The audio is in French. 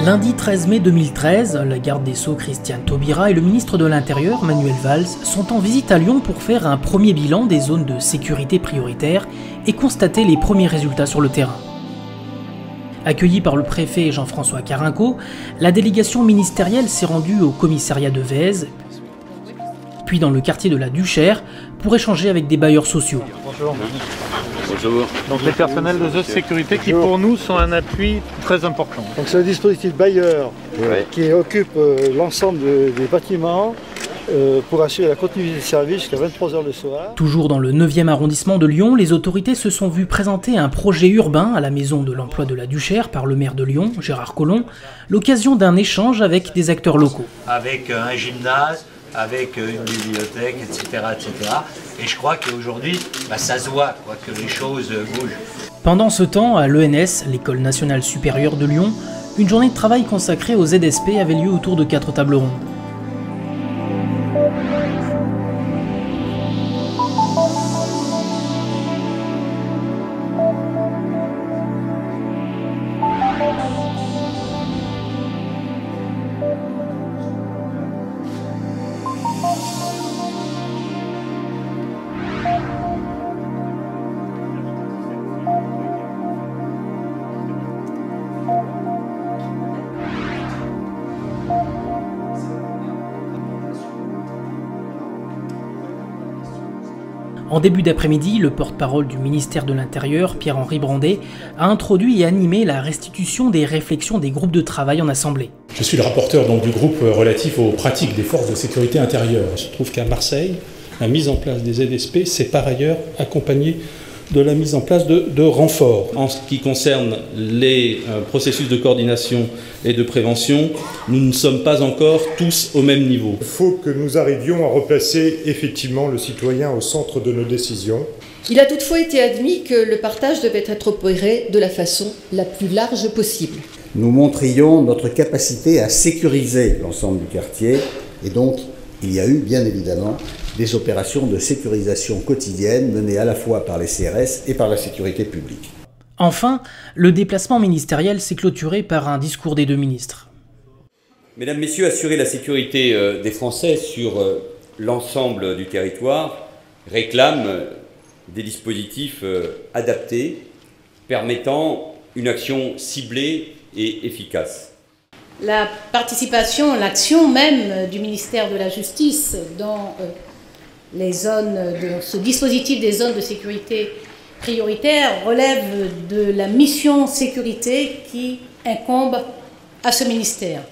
Lundi 13 mai 2013, la garde des Sceaux Christiane Taubira et le ministre de l'Intérieur Manuel Valls sont en visite à Lyon pour faire un premier bilan des zones de sécurité prioritaires et constater les premiers résultats sur le terrain. Accueillie par le préfet Jean-François Carinco, la délégation ministérielle s'est rendue au commissariat de Vèze, puis dans le quartier de la Duchère, pour échanger avec des bailleurs sociaux. Bonjour. Bonjour. Donc les personnels de sécurité qui pour nous sont un appui très important. Donc c'est un dispositif bailleur qui occupe l'ensemble des bâtiments pour assurer la continuité du service jusqu'à 23 h le soir. Toujours dans le 9e arrondissement de Lyon, les autorités se sont vues présenter un projet urbain à la maison de l'emploi de la Duchère par le maire de Lyon, Gérard Collomb, l'occasion d'un échange avec des acteurs locaux. Avec un gymnase, avec une bibliothèque, etc. Et je crois qu'aujourd'hui, ça se voit, que les choses bougent. Pendant ce temps, à l'ENS, l'École nationale supérieure de Lyon, une journée de travail consacrée aux ZSP avait lieu autour de 4 tables rondes. En début d'après-midi, le porte-parole du ministère de l'Intérieur, Pierre-Henri Brandet, a introduit et animé la restitution des réflexions des groupes de travail en assemblée. Je suis le rapporteur du groupe relatif aux pratiques des forces de sécurité intérieure. Il se trouve qu'à Marseille, la mise en place des ZSP, c'est par ailleurs accompagné de la mise en place de renforts. En ce qui concerne les processus de coordination et de prévention, nous ne sommes pas encore tous au même niveau. Il faut que nous arrivions à replacer effectivement le citoyen au centre de nos décisions. Il a toutefois été admis que le partage devait être opéré de la façon la plus large possible. Nous montrions notre capacité à sécuriser l'ensemble du quartier et donc il y a eu bien évidemment des opérations de sécurisation quotidienne menées à la fois par les CRS et par la sécurité publique. Enfin, le déplacement ministériel s'est clôturé par un discours des deux ministres. Mesdames, Messieurs, assurer la sécurité des Français sur l'ensemble du territoire réclame des dispositifs adaptés permettant une action ciblée et efficace. La participation, l'action même du ministère de la Justice dans les zones de ce dispositif des zones de sécurité prioritaire relève de la mission sécurité qui incombe à ce ministère.